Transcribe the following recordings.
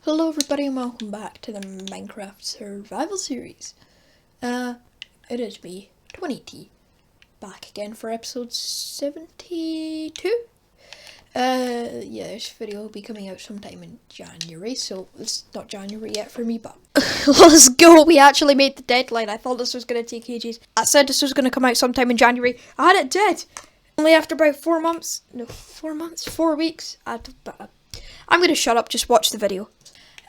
Hello everybody and welcome back to the Minecraft Survival Series. It is me, 20T, back again for episode 72. Yeah, this video will be coming out sometime in January, so it's not January yet for me, but let's go. We actually made the deadline. I thought this was going to take ages. I said this was going to come out sometime in January. I had it dead. Only after about 4 months. No, 4 months? 4 weeks. I'm going to shut up, just watch the video.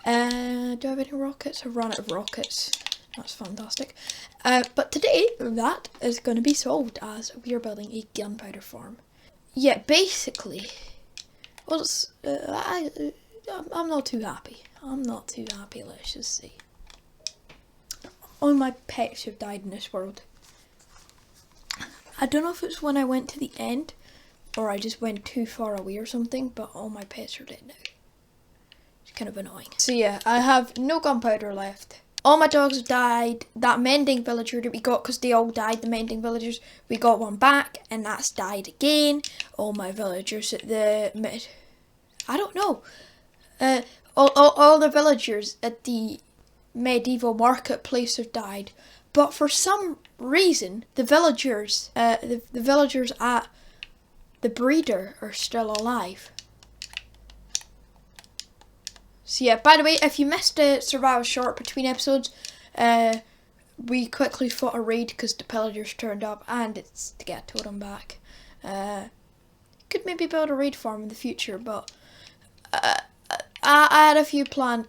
Do I have any rockets? I've run out of rockets. That's fantastic. But today, that is going to be solved as we are building a gunpowder farm. Yeah, basically, well, I'm not too happy. Let's just say. All my pets have died in this world. I don't know if it's when I went to the end, or I just went too far away or something, but all my pets are dead now. Kind of annoying. So yeah, I have no gunpowder left. All my dogs have died. That mending villager that we got, because they all died, the mending villagers, we got one back and that's died again. All my villagers at the I don't know. All the villagers at the medieval marketplace have died, but for some reason the villagers the villagers at the breeder are still alive. So yeah, by the way, if you missed a survival short between episodes, we quickly fought a raid because the pillagers turned up, and it's to get a totem back. Could maybe build a raid farm in the future, but I had a few plans.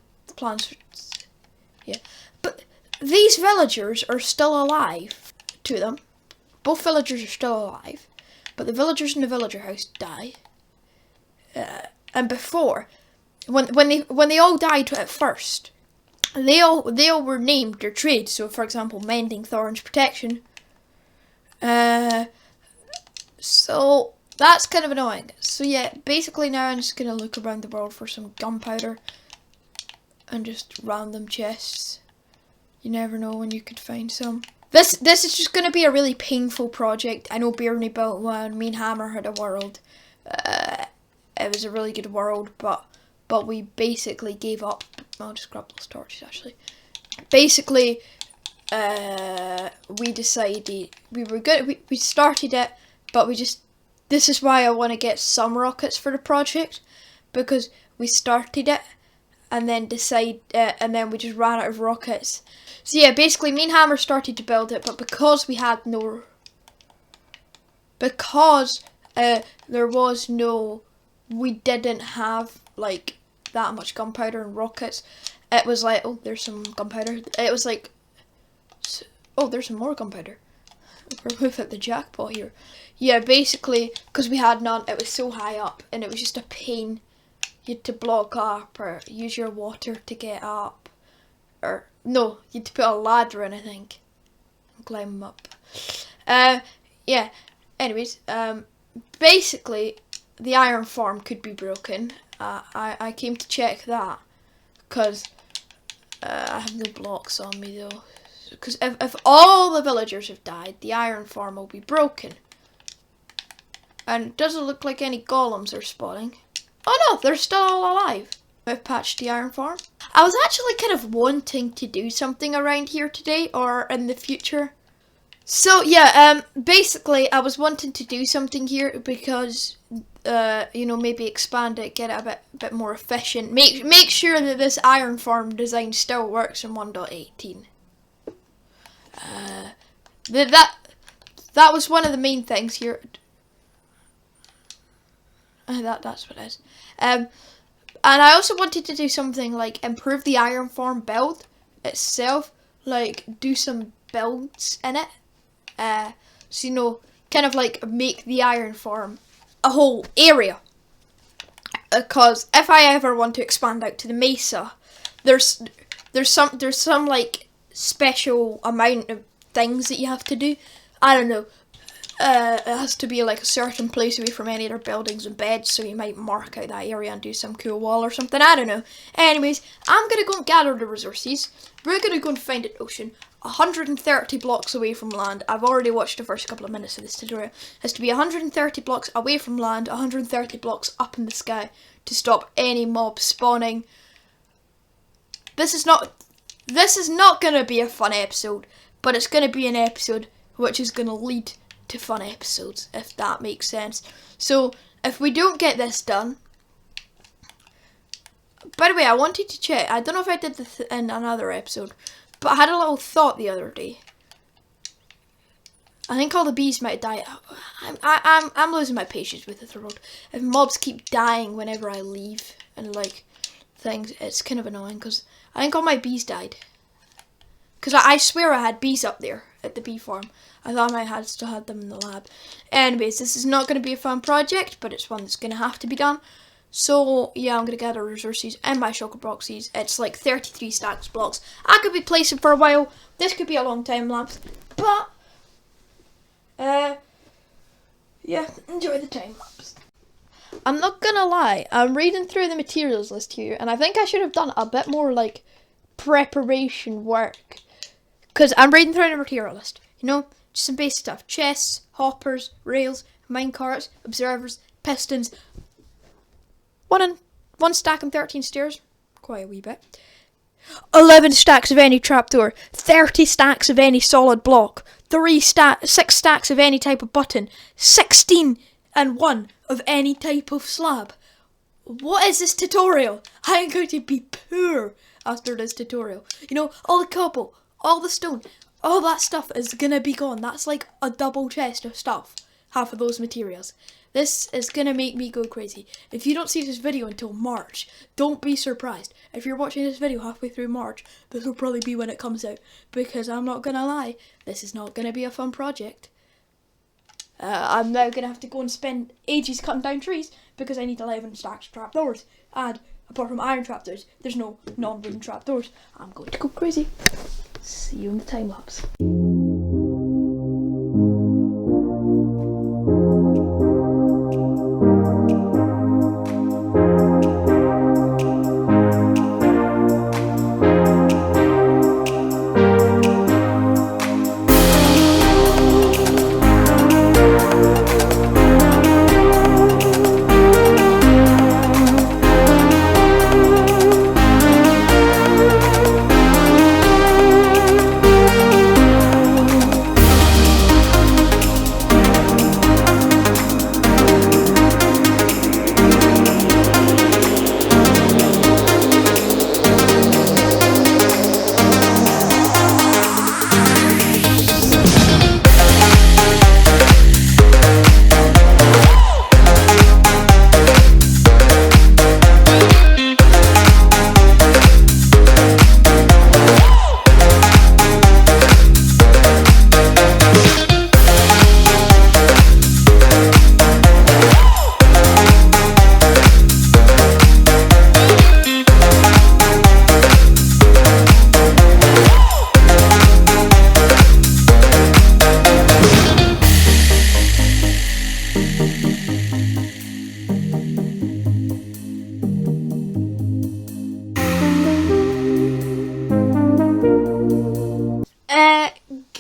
Yeah, but these villagers are still alive. Two of them, both villagers are still alive, but the villagers in the villager house die. And before. When they all died at first, they all were named their trade. So, for example, mending, thorns, protection. So that's kind of annoying. So yeah, basically now I'm just gonna look around the world for some gunpowder and just random chests. You never know when you could find some. This is just gonna be a really painful project. I know Bearney built one. Me and Hammer had a world. It was a really good world, but we basically gave up. I'll just grab those torches actually. Basically, we decided we were good. We started it, but this is why I want to get some rockets for the project, because we started it and then and then we just ran out of rockets. So yeah, basically me and Hammer started to build it, but because we had no, we didn't have like that much gunpowder and rockets. It was like, oh, there's some gunpowder. It was like, oh, there's some more gunpowder. We've hit the jackpot here. Yeah, basically, because we had none, it was so high up, and it was just a pain. You had to block up or use your water to get up, or no, you had to put a ladder in, I think, and climb up. Yeah. Anyways, basically, the iron farm could be broken. I came to check that because I have no blocks on me though. Because if all the villagers have died, the iron farm will be broken. And it doesn't look like any golems are spawning. Oh no, they're still all alive. I've patched the iron farm. I was actually kind of wanting to do something around here today or in the future. So yeah, basically I was wanting to do something here because you know, maybe expand it, get it a bit more efficient. Make sure that this iron farm design still works in 1.18. That was one of the main things here. That's what it is. And I also wanted to do something like improve the iron farm build itself, like do some builds in it. So you know, kind of like make the iron farm a whole area, because if I ever want to expand out to the mesa, there's some like special amount of things that you have to do. I don't know. It has to be like a certain place away from any other buildings and beds, so you might mark out that area and do some cool wall or something. I don't know. Anyways, I'm gonna go and gather the resources. We're gonna go and find an ocean 130 blocks away from land. I've already watched the first couple of minutes of this tutorial. It has to be 130 blocks away from land, 130 blocks up in the sky to stop any mobs spawning This is not gonna be a fun episode, but it's gonna be an episode which is gonna lead to fun episodes, if that makes sense. So if we don't get this done, by the way, I wanted to check. I don't know if I did this in another episode, but I had a little thought the other day. I think all the bees might die. I'm losing my patience with the road. If mobs keep dying whenever I leave and like things, it's kind of annoying because I think all my bees died. Because I swear I had bees up there at the bee farm. I thought I might still had them in the lab. Anyways, this is not going to be a fun project, but it's one that's going to have to be done. So, yeah, I'm going to gather resources and buy shulker boxes. It's like 33 stacks of blocks. I could be placing for a while. This could be a long time lapse. But, yeah, enjoy the time lapse. I'm not going to lie. I'm reading through the materials list here. And I think I should have done a bit more, like, preparation work. Because I'm reading through the material list. You know, just some basic stuff. Chests, hoppers, rails, minecarts, observers, pistons. One stack and 13 stairs. Quite a wee bit. 11 stacks of any trapdoor. 30 stacks of any solid block. 6 stacks of any type of button. 16 and 1 of any type of slab. What is this tutorial? I am going to be poor after this tutorial. You know, all the cobble, all the stone, all that stuff is gonna be gone. That's like a double chest of stuff. Half of those materials. This is gonna make me go crazy. If you don't see this video until March, don't be surprised. If you're watching this video halfway through March, this will probably be when it comes out. Because I'm not gonna lie, this is not gonna be a fun project. I'm now gonna have to go and spend ages cutting down trees because I need 11 stacks of trapdoors. And apart from iron trapdoors, there's no non-wooden trapdoors. I'm going to go crazy. See you in the time lapse.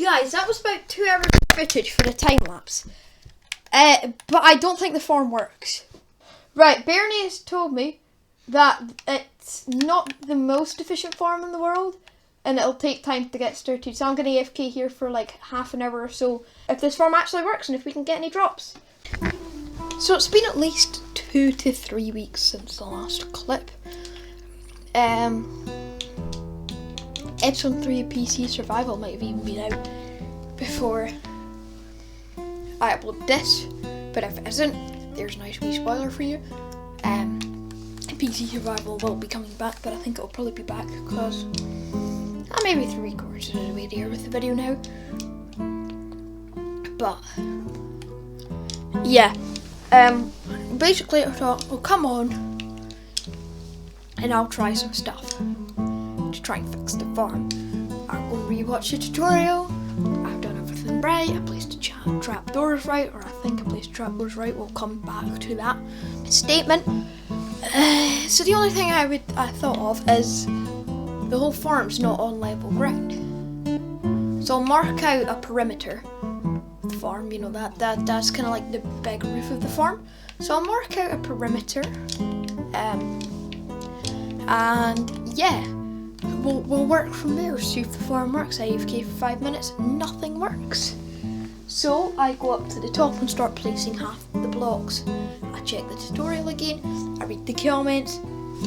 Guys, that was about 2 hours of footage for the time lapse. But I don't think the farm works. Right, Bernie has told me that it's not the most efficient farm in the world, and it'll take time to get started. So I'm going to AFK here for like half an hour or so, if this farm actually works and if we can get any drops. So it's been at least 2 to 3 weeks since the last clip. Episode 3 of PC Survival might have even been out before I upload this, but if it isn't, there's a nice wee spoiler for you. PC Survival will be coming back, but I think it'll probably be back because I'm maybe 3/4 of the way there with the video now. But yeah, basically I thought, well, come on, and I'll try some stuff to try and fix the farm. I'll go rewatch the tutorial. I've done everything right. I placed the trapdoors right, or I think I placed trapdoors right. We'll come back to that statement. So the only thing I thought of is the whole farm's not on level ground. So I'll mark out a perimeter of the farm. You know that's kind of like the big roof of the farm. So I'll mark out a perimeter. And yeah. we'll work from there, see if the farm works. I AFK for 5 minutes, nothing works. So I go up to the top and start placing half the blocks. I check the tutorial again, I read the comments.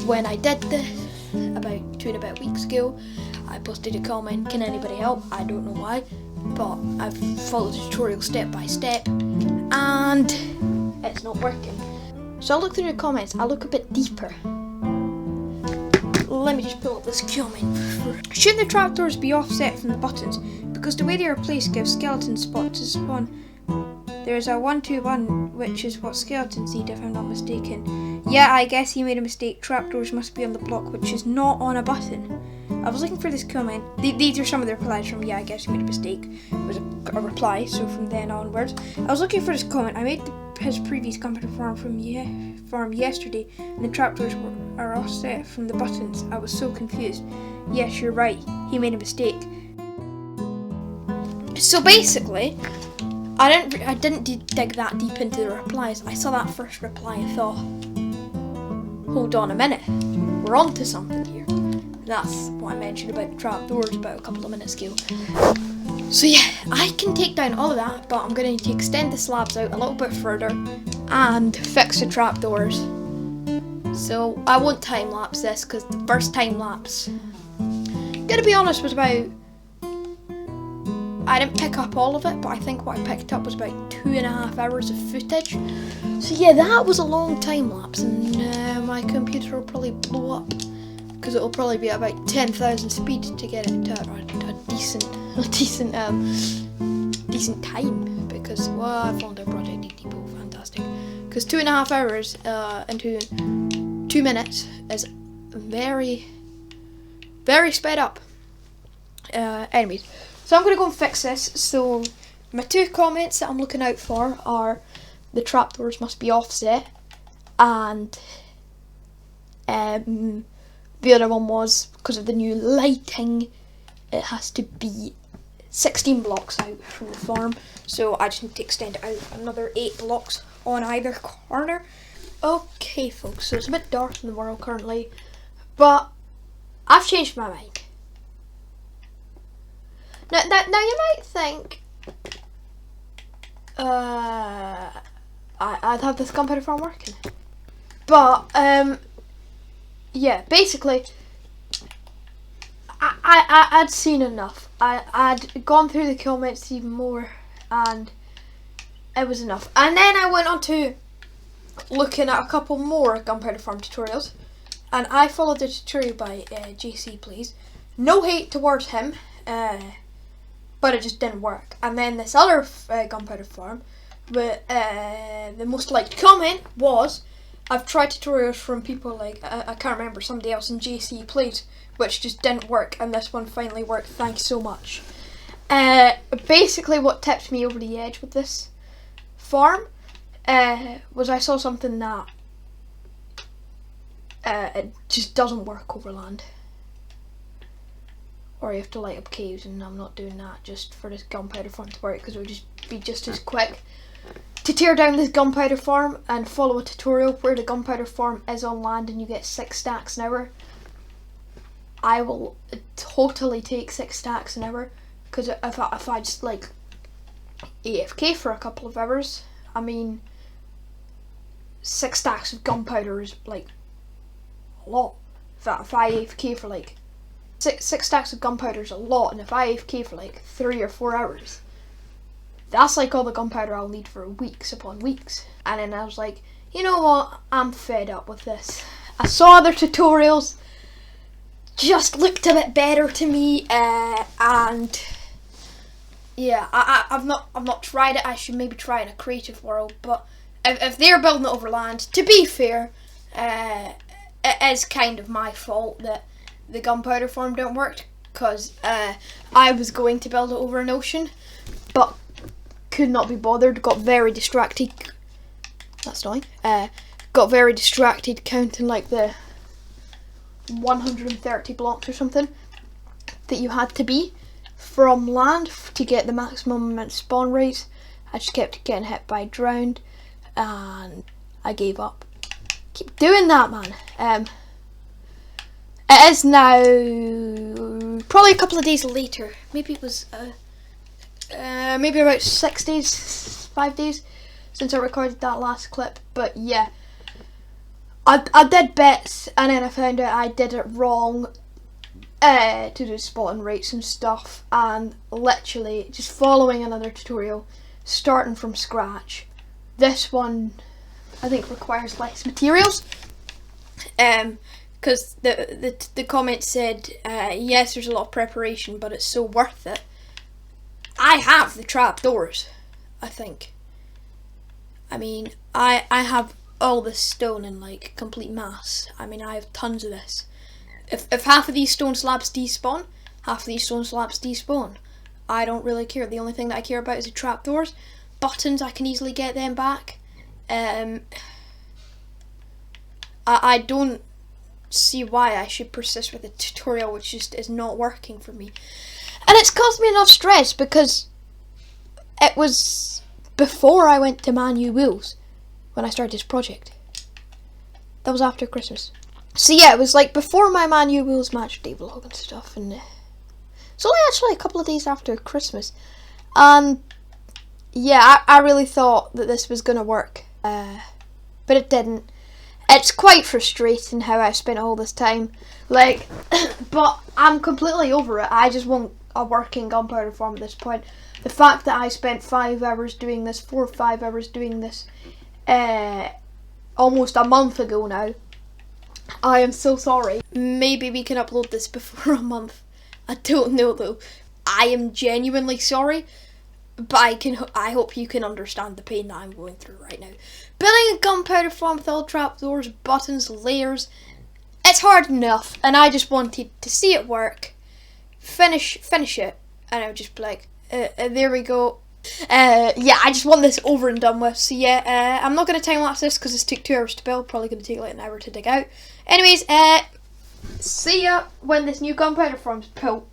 When I did this, about 2.5 weeks ago, I posted a comment, can anybody help? I don't know why, but I've followed the tutorial step by step, and it's not working. So I'll look through the comments, I'll look a bit deeper. Let me just pull up this comment. Shouldn't the trapdoors be offset from the buttons? Because the way they are placed gives skeleton spot to spawn. There is a 1-2-1, which is what skeletons need if I'm not mistaken. Yeah, I guess he made a mistake. Trapdoors must be on the block, which is not on a button. I was looking for this comment. These are some of the replies from, yeah, I guess you made a mistake. It was a reply, so from then onwards. I was looking for this comment. I made his previous Gunpowder farm farm yesterday, and the trapdoors are offset from the buttons. I was so confused. Yes, you're right. He made a mistake. So basically, I didn't dig that deep into the replies. I saw that first reply and thought, hold on a minute, we're on to something here. That's what I mentioned about the trapdoors about a couple of minutes ago. So yeah, I can take down all of that, but I'm going to need to extend the slabs out a little bit further and fix the trapdoors. So I won't time lapse this because the first time lapse, gonna be honest, was about, I didn't pick up all of it, but I think what I picked up was about 2.5 hours of footage. So yeah, that was a long time lapse, and my computer will probably blow up because it'll probably be at about 10,000 speed to get it to a decent time. Because I found a Project Depot fantastic. Because 2.5 hours into 2 minutes is very, very sped up. Anyways. So I'm going to go and fix this. So my 2 comments that I'm looking out for are the trapdoors must be offset, and the other one was because of the new lighting, it has to be 16 blocks out from the farm. So I just need to extend it out another 8 blocks on either corner. Okay folks, so it's a bit dark in the world currently, but I've changed my mind. Now you might think I'd have this Gunpowder farm working, but yeah, basically I'd seen enough. I'd gone through the comments even more, and it was enough. And then I went on to looking at a couple more Gunpowder farm tutorials, and I followed the tutorial by JC Please. No hate towards him. But it just didn't work. And then this other Gunpowder farm, but the most liked comment was, I've tried tutorials from people like, I can't remember, somebody else in JC Plays, which just didn't work, and this one finally worked, thanks so much. Basically what tipped me over the edge with this farm was I saw something that it just doesn't work over land. Or you have to light up caves, and I'm not doing that just for this Gunpowder farm to work, because it would just be just as quick to tear down this Gunpowder farm and follow a tutorial where the Gunpowder farm is on land and you get 6 stacks an hour. I will totally take 6 stacks an hour, because if I just like AFK for a couple of hours, I mean 6 stacks of gunpowder is like a lot. If I AFK for like 6 stacks of gunpowder is a lot, and if I AFK for like 3 or 4 hours, that's like all the gunpowder I'll need for weeks upon weeks. And then I was like, you know what, I'm fed up with this. I saw other tutorials, just looked a bit better to me, and yeah, I've not tried it. I should maybe try it in a creative world, but if they're building it over land, to be fair, it is kind of my fault that the Gunpowder farm didn't work, because I was going to build it over an ocean, but could not be bothered, got very distracted. That's annoying. Got very distracted counting like the 130 blocks or something that you had to be from land to get the maximum amount of spawn rates. I just kept getting hit by drowned, and I gave up. Keep doing that, man. It is now probably a couple of days later. Maybe it was maybe about 6 days, 5 days since I recorded that last clip. But yeah, I did bits and then I found out I did it wrong to do spotting rates and stuff, and literally just following another tutorial, starting from scratch. This one I think requires less materials. Because the comment said, yes, there's a lot of preparation, but it's so worth it. I have the trapdoors, I think. I mean, I have all this stone in like complete mass. I mean, I have tons of this. If half of these stone slabs despawn, half of these stone slabs despawn. I don't really care. The only thing that I care about is the trapdoors. Buttons, I can easily get them back. I don't see why I should persist with a tutorial which just is not working for me. And it's caused me enough stress because it was before I went to Man U Wheels when I started this project. That was after Christmas. So yeah, it was like before my Man U Wheels match day vlog and stuff, and it's only actually a couple of days after Christmas. And yeah, I really thought that this was gonna work, but it didn't. It's quite frustrating how I spent all this time, like, but I'm completely over it. I just want a working gunpowder farm at this point. The fact that I spent 5 hours doing this, 4 or 5 hours doing this, almost a month ago now. I am so sorry. Maybe we can upload this before a month. I don't know though. I am genuinely sorry, but I hope you can understand the pain that I'm going through right now. Building a gunpowder farm with all trapdoors, buttons, layers, it's hard enough, and I just wanted to see it work, finish it, and I would just be like, there we go. Yeah, I just want this over and done with. So yeah, I'm not going to time lapse this because this took 2 hours to build, probably going to take like an hour to dig out. Anyways, see ya when this new gunpowder farm's built.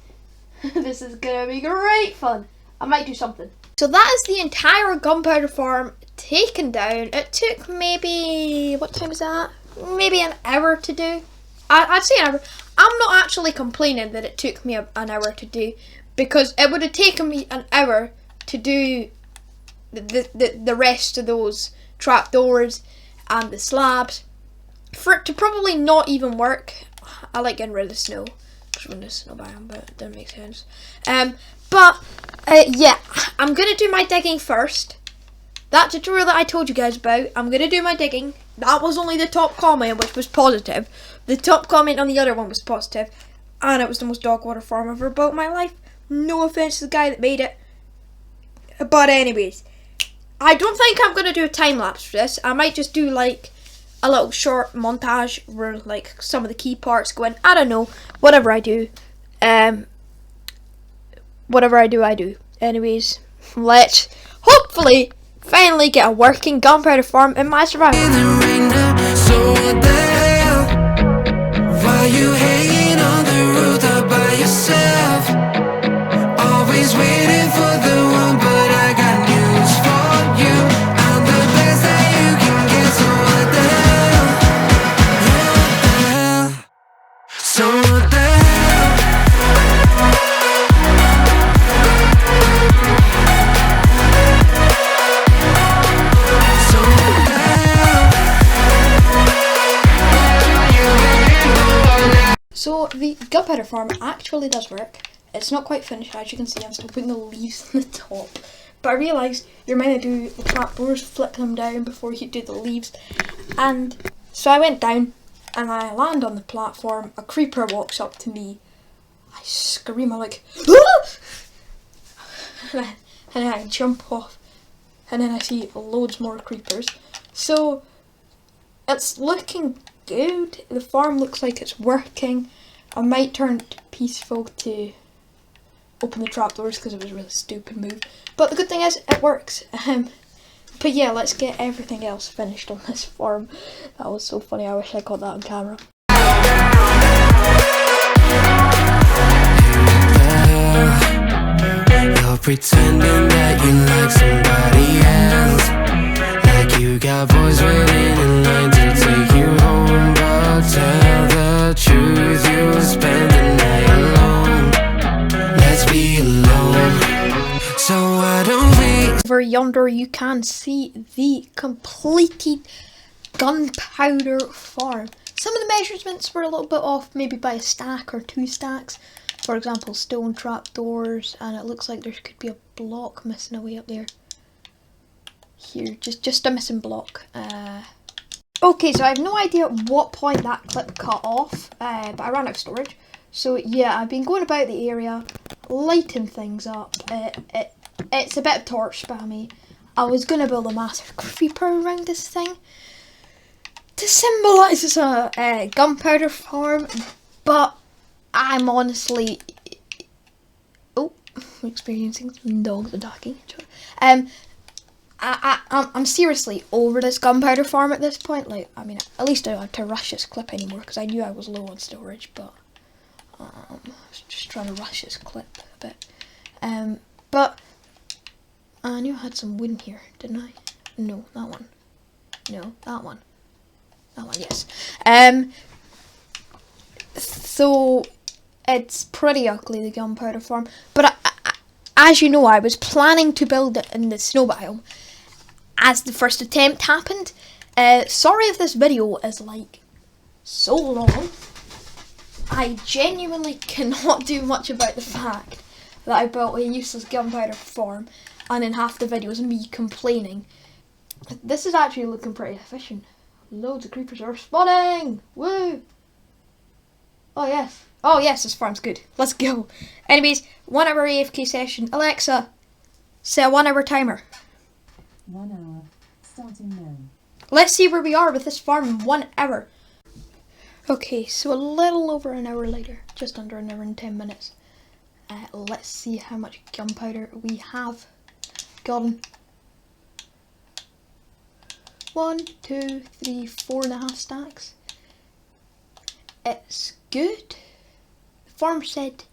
This is going to be great fun. I might do something. So that is the entire gunpowder farm taken down. It took maybe, what time is that? Maybe an hour to do. I'd say an hour. I'm not actually complaining that it took me an hour to do, because it would have taken me an hour to do the rest of those trapdoors and the slabs for it to probably not even work. I like getting rid of the snow because we're in the snow biome, but it doesn't make sense. Yeah, I'm gonna do my digging first. That tutorial that I told you guys about, I'm gonna do my digging. That was only the top comment, which was positive. The top comment on the other one was positive, and it was the most dog water farm I've ever built in my life. No offense to the guy that made it. But anyways, I don't think I'm going to do a time lapse for this. I might just do like a little short montage where like some of the key parts go in. I don't know. Whatever I do. Whatever I do. Anyways, let's hopefully finally get a working gunpowder farm in my survival. So what the hell? Why you hanging on the roof all by yourself? Always waiting for the one, but I got news for you. I'm the best that you can get, so what the hell? What the hell? So what the hell? So what the hell? So the gunpowder farm actually does work. It's not quite finished, as you can see. I'm still putting the leaves on the top. But I realised you're meant to do the trapdoors, flip them down before you do the leaves. And so I went down and I land on the platform. A creeper walks up to me. I scream, I'm like, ah! And then I jump off. And then I see loads more creepers. So it's looking good. The farm looks like it's working. I might turn it peaceful to open the trapdoors because it was a really stupid move, but the good thing is it works. But yeah, let's get everything else finished on this farm. That was so funny. I wish I got that on camera. You're pretending that you like somebody else, like you got boys waiting in line to take you home, but tell the truth, you yonder you can see the completed gunpowder farm. Some of the measurements were a little bit off, maybe by a stack or 2 stacks. For example, stone trapdoors, and it looks like there could be a block missing away up there. Here, just a missing block. Okay, so I have no idea at what point that clip cut off, but I ran out of storage. So yeah, I've been going about the area, lighting things up. It's a bit of torch spammy. I was going to build a massive creeper around this thing to symbolise it's a gunpowder farm, but I'm honestly... Oh, I'm experiencing some dogs attacking each other. I'm seriously over this gunpowder farm at this point. Like, I mean, at least I don't have to rush this clip anymore, because I knew I was low on storage, but I was just trying to rush this clip a bit. But I knew I had some wood in here, didn't I? No, that one. No, that one. That one, yes. So it's pretty ugly, the gunpowder farm. But as you know, I was planning to build it in the snow biome as the first attempt happened. Sorry if this video is like so long. I genuinely cannot do much about the fact that I built a useless gunpowder farm, and in half the video is me complaining. This is actually looking pretty efficient. Loads of creepers are spawning! Woo! Oh yes. Oh yes, this farm's good. Let's go. Anyways, 1 hour AFK session. Alexa, set a 1 hour timer. 1 hour. Starting now. Let's see where we are with this farm in 1 hour. Okay, so a little over an hour later, just under an hour and 10 minutes. Let's see how much gunpowder we have gotten. 1, 2, 3, 4.5 stacks. It's good. The farm said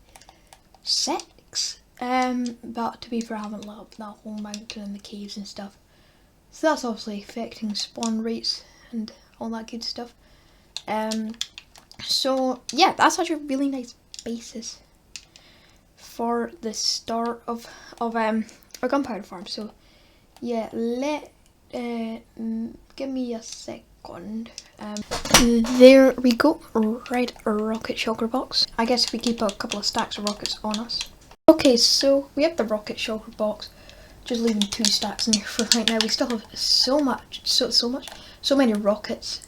6. But to be fair, I haven't lit up that whole mountain and the caves and stuff. So that's obviously affecting spawn rates and all that good stuff. So yeah, that's actually a really nice basis for the start of our gunpowder farm. So yeah, give me a second. There we go. Right, a rocket shulker box. I guess if we keep a couple of stacks of rockets on us. Okay, so we have the rocket shulker box. Just leaving 2 stacks in here for right now. We still have so many rockets.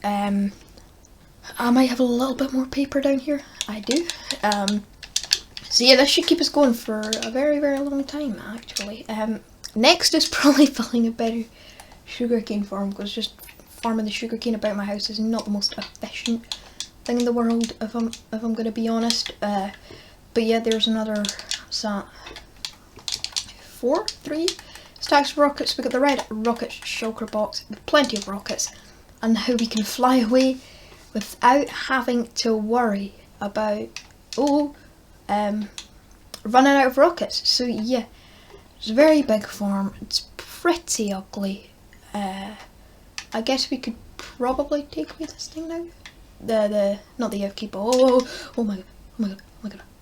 I might have a little bit more paper down here. I do. So yeah, this should keep us going for a very, very long time, actually. Next is probably building a better sugarcane farm, because just farming the sugarcane about my house is not the most efficient thing in the world, if I'm gonna be honest. But yeah, there's another 3 stacks of rockets. We got the red rocket shulker box with plenty of rockets, and now we can fly away without having to worry about running out of rockets. So yeah, it's a very big farm. It's pretty ugly. I guess we could probably take away this thing now. Not the FK ball. Oh my god.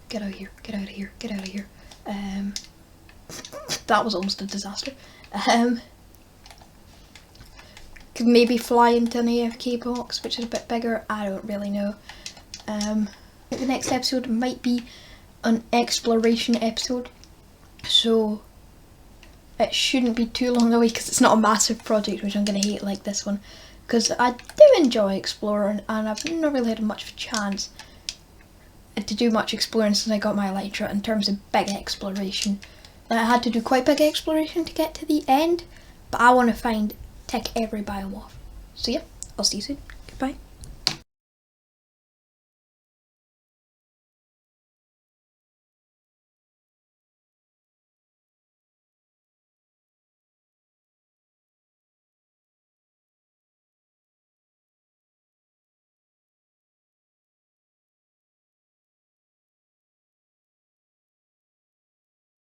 Get out of here. Get out of here. Get out of here. That was almost a disaster. Could maybe fly into an AFK box, which is a bit bigger. I don't really know. The next episode might be an exploration episode, so it shouldn't be too long away, because it's not a massive project, which I'm going to hate like this one, because I do enjoy exploring, and I've not really had much of a chance to do much exploring since I got my elytra in terms of big exploration. I had to do quite big exploration to get to the end, but I want to tick every biome off. So yeah, I'll see you soon. Goodbye.